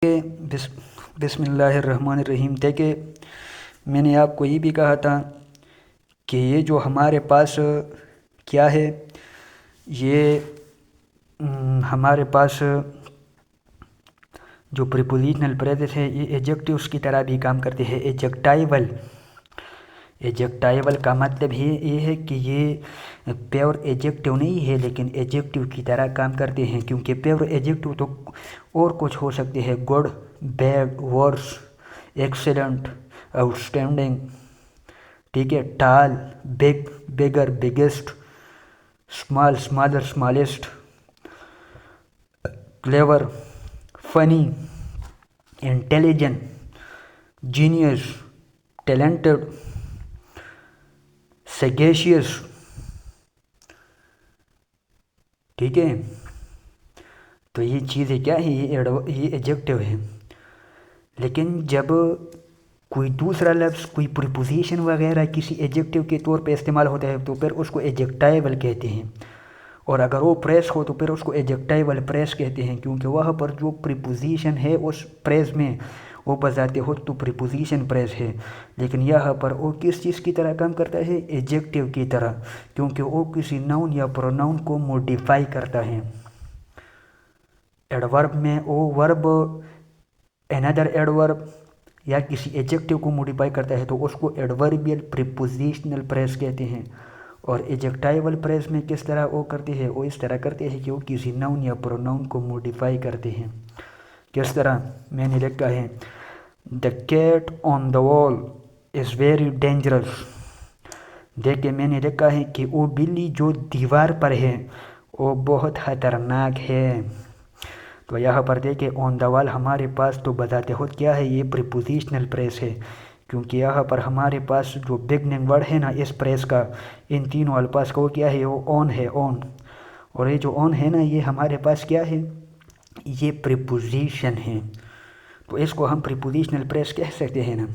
کہ بسم اللہ الرحمن الرحیم. دیکھیں، میں نے آپ کو یہ بھی کہا تھا کہ یہ جو ہمارے پاس کیا ہے، یہ ہمارے پاس جو پریپوزیشنل فریزز ہے یہ ایجیکٹیوز کی طرح بھی کام کرتے ہیں. ایجیکٹائیول کا مطلب یہ ہے کہ یہ پیور ایجیکٹیو نہیں ہے لیکن ایجیکٹیو کی طرح کام کرتے ہیں، کیونکہ پیور ایجیکٹیو تو اور کچھ ہو سکتے ہیں: good, bad, worse, excellent, outstanding, ٹھیک ہے، tall, big, bigger, biggest, small, smaller, smallest, clever, funny, intelligent, genius, talented, sagacious. ٹھیک ہے، تو یہ چیزیں کیا ہیں؟ یہ ایجیکٹیو ہے. لیکن جب کوئی دوسرا لفظ، کوئی پریپوزیشن وغیرہ کسی ایجیکٹیو کے طور پہ استعمال ہوتا ہے تو پھر اس کو ایجیکٹائیول کہتے ہیں، اور اگر وہ پریس ہو تو پھر اس کو ایجیکٹائیول پریس کہتے ہیں، کیونکہ وہاں پر جو پریپوزیشن ہے اس پریس میں وہ بذات خود تو پریپوزیشن پریس ہے، لیکن یہاں پر وہ کس چیز کی طرح کام کرتا ہے؟ ایجیکٹیو کی طرح، کیونکہ وہ کسی ناؤن یا پروناؤن کو موڈیفائی کرتا ہے. ایڈورب میں وہ ورب انادر ایڈورب یا کسی ایجیکٹیو کو موڈیفائی کرتا ہے تو اس کو ایڈوربیل پریپوزیشنل پریس کہتے ہیں. اور ایجیکٹائیول پریس میں کس طرح وہ کرتے ہیں؟ وہ اس طرح کرتے ہیں کہ وہ کسی ناؤن یا پروناؤن کو موڈیفائی کرتے ہیں. کس طرح؟ میں نے لکھا ہے: The cat on the wall is very dangerous. دیکھیں، میں نے لکھا ہے کہ وہ بلی جو دیوار پر ہے وہ بہت خطرناک ہے. تو یہاں پر دیکھیں آن دا وال ہمارے پاس تو بذات خود کیا ہے؟ یہ پریپوزیشنل پریس ہے، کیونکہ یہاں پر ہمارے پاس جو بگننگ ورڈ ہے نا اس پریس کا، ان تینوں الفاظ کا وہ کیا ہے؟ وہ آن ہے، آن. اور یہ جو آن ہے نا یہ ہمارے پاس کیا ہے؟ یہ پریپوزیشن ہے، تو اس کو ہم پریپوزیشنل پریس کہہ سکتے ہیں نا.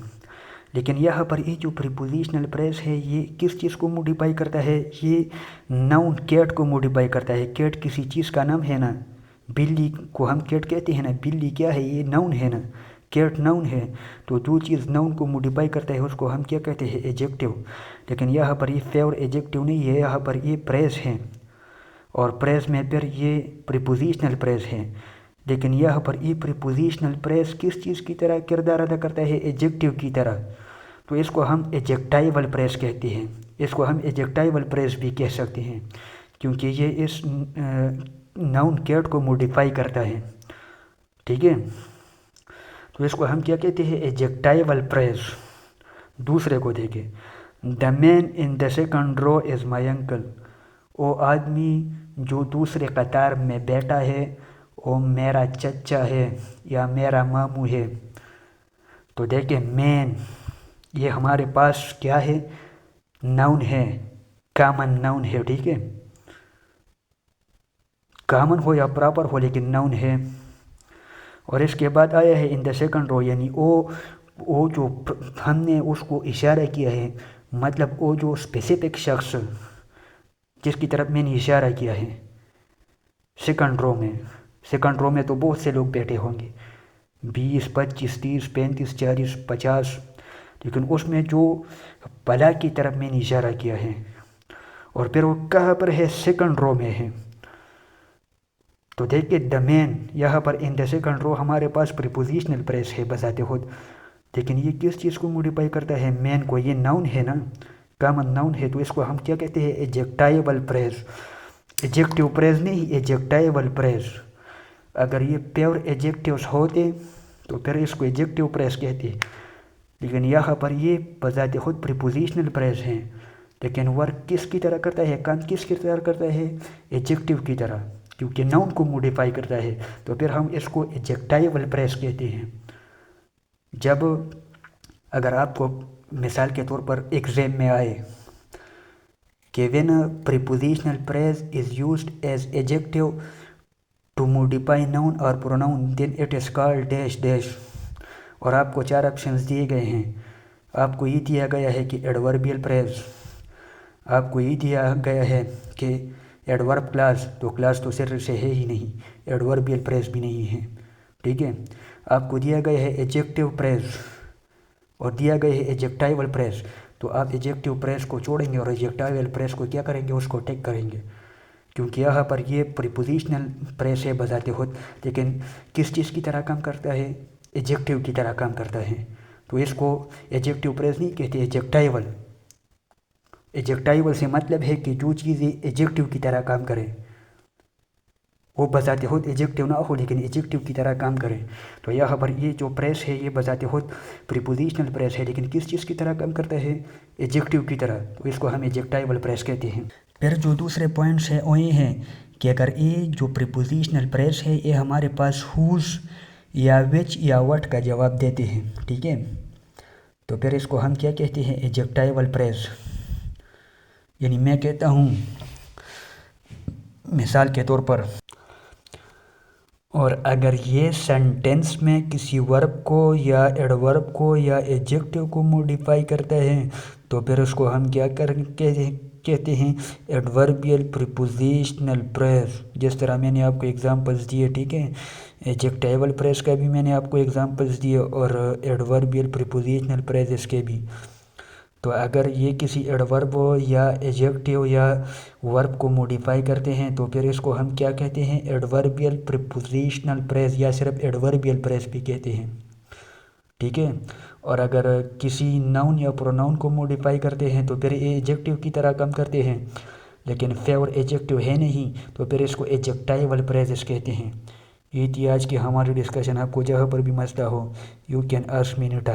لیکن یہاں پر یہ جو پریپوزیشنل پریس ہے یہ کس چیز کو موڈیفائی کرتا ہے؟ یہ ناؤن کیٹ کو موڈیفائی کرتا ہے. کیٹ کسی چیز کا نام ہے نا، بلی کو ہم کیٹ کہتے ہیں نا. بلی کیا ہے؟ یہ ناؤن ہے نا، کیٹ ناؤن ہے. تو جو چیز ناؤن کو موڈیفائی کرتا ہے اس کو ہم کیا کہتے ہیں؟ ایجیکٹیو. لیکن یہاں پر یہ پیور ایجیکٹیو نہیں ہے، یہاں پر یہ پریس ہے، اور پریس میں پھر یہ پریپوزیشنل پریس ہے. لیکن یہاں پر یہ پریپوزیشنل پریس کس چیز کی طرح کردار ادا کرتا ہے؟ ایجیکٹیو کی طرح. تو اس کو ہم ایجیکٹائیول پریس کہتے ہیں. اس کو ہم ایجیکٹائیول پریس بھی کہہ سکتے ہیں، کیونکہ یہ اس ناؤن کیٹ کو موڈیفائی کرتا ہے. ٹھیک ہے، تو اس کو ہم کیا کہتے ہیں؟ ایجیکٹائیول پریس. دوسرے کو دیکھیں: The man in the second row is my uncle. وہ آدمی جو دوسرے قطار میں بیٹھا ہے وہ میرا چچا ہے یا میرا ماموں ہے. تو دیکھیں مین یہ ہمارے پاس کیا ہے؟ ناؤن ہے، کامن ناؤن ہے. ٹھیک ہے، کامن ہو یا پراپر ہو لیکن ناؤن ہے. اور اس کے بعد آیا ہے ان دا سیکنڈ رو، یعنی وہ جو ہم نے اس کو اشارہ کیا ہے، مطلب وہ جو اسپیسیفک شخص جس کی طرف میں نے اشارہ کیا ہے سیکنڈ رو میں تو بہت سے لوگ بیٹھے ہوں گے، 20، 25، 30، 35، 40، 50، لیکن اس میں جو پلا کی طرف میں نے اشارہ کیا ہے اور پھر وہ کہاں پر ہے؟ سیکنڈ رو میں ہے. تو دیکھیں دا مین یہاں پر ان دا سیکنڈ رو ہمارے پاس پریپوزیشنل پریس ہے بذات خود، لیکن یہ کس چیز کو موڈیفائی کرتا ہے؟ مین کو. یہ ناؤن ہے نا، کامن ناؤن ہے، تو اس کو ہم کیا کہتے ہیں؟ ایجیکٹائیول پریس. ایجیکٹیو پریس نہیں، ایجیکٹائیول پریس. اگر یہ پیور ایجیکٹیوز ہوتے تو پھر اس کو ایجیکٹیو پریس کہتے، لیکن یہاں پر یہ بذات خود پریپوزیشنل پریس ہیں. لیکن ورک کس کی طرح کرتا ہے؟ کام کس کی طرح کرتا ہے؟ ایجیکٹیو کی طرح، کیونکہ ناؤن کو موڈیفائی کرتا ہے، تو پھر ہم اس کو ایجیکٹائیول پریس کہتے ہیں. جب اگر آپ کو مثال کے طور پر ایگزام میں آئے کہ when a prepositional phrase is used as adjective to modify noun or pronoun then it is called dash dash، اور آپ کو 4 آپشنز دیے گئے ہیں. آپ کو یہ دیا گیا ہے کہ ایڈوربیل پریس، آپ کو یہ دیا گیا ہے کہ ایڈورب کلاس، تو کلاس تو صرف سے ہے ہی نہیں، ایڈوربیل پریس بھی نہیں ہے. ٹھیک ہے، آپ کو دیا گیا ہے ایجیکٹیو پریز اور دیا گیا ہے ایجیکٹائیول پریز، تو آپ ایجیکٹیو پریز کو چھوڑیں گے اور ایجیکٹائیول پریز کو کیا کریں گے، اس کو ٹیک کریں گے، کیونکہ یہاں پر یہ پریپوزیشنل پریس ہے بذات خود، لیکن کس چیز کی طرح کام کرتا ہے، ایجیکٹیو کی طرح کام کرتا ہے، تو اس کو ایجیکٹیو پریس نہیں کہتے، ایجیکٹائیول۔ ایجیکٹائیول سے مطلب ہے کہ جو چیزیں ایجیکٹیو کی طرح کام کریں، وہ بذات خود ایجیکٹیو نہ ہو لیکن ایجیکٹیو کی طرح کام کریں، تو یہاں پر یہ جو پریس ہے یہ بذات خود پریپوزیشنل پریس ہے، لیکن کس چیز کی طرح کام کرتا ہے، ایجیکٹیو کی طرح، تو اس کو ہم ایجیکٹائیول پریس کہتے ہیں۔ پھر جو دوسرے پوائنٹس ہیں وہ یہ ہیں کہ اگر یہ جو پریپوزیشنل پریس ہے یہ ہمارے پاس ہوز یا وچ یا وٹ کا جواب دیتے ہیں، ٹھیک ہے، تو پھر اس کو ہم کیا کہتے ہیں، ایجیکٹائیول پریس۔ یعنی میں کہتا ہوں مثال کے طور پر، اور اگر یہ سینٹینس میں کسی ورب کو یا ایڈورب کو یا ایڈجیکٹیو کو موڈیفائی کرتا ہے تو پھر اس کو ہم کیا کہتے ہیں، ایڈوربیل پریپوزیشنل پریس۔ جس طرح میں نے آپ کو ایگزامپلس دیے، ٹھیک ہے، ایجیکٹائیول پریس کا بھی میں نے آپ کو ایگزامپلس دیے اور ایڈوربیل پریپوزیشنل پریسز کے بھی۔ تو اگر یہ کسی ایڈورب یا ایجیکٹیو یا ورب کو موڈیفائی کرتے ہیں تو پھر اس کو ہم کیا کہتے ہیں، ایڈوربیل پریپوزیشنل پریس یا صرف ایڈوربیل پریس بھی کہتے ہیں، ٹھیک ہے۔ اور اگر کسی ناؤن یا پروناؤن کو موڈیفائی کرتے ہیں تو پھر یہ ایجیکٹیو کی طرح کام کرتے ہیں، لیکن فیور ایجیکٹیو ہے نہیں تو پھر اس کو ایجیکٹائیول پریسز کہتے ہیں۔ یہ تھی آج کی ہماری ڈسکشن۔ آپ کو جہاں پر بھی مسئلہ ہو you can ask me any time.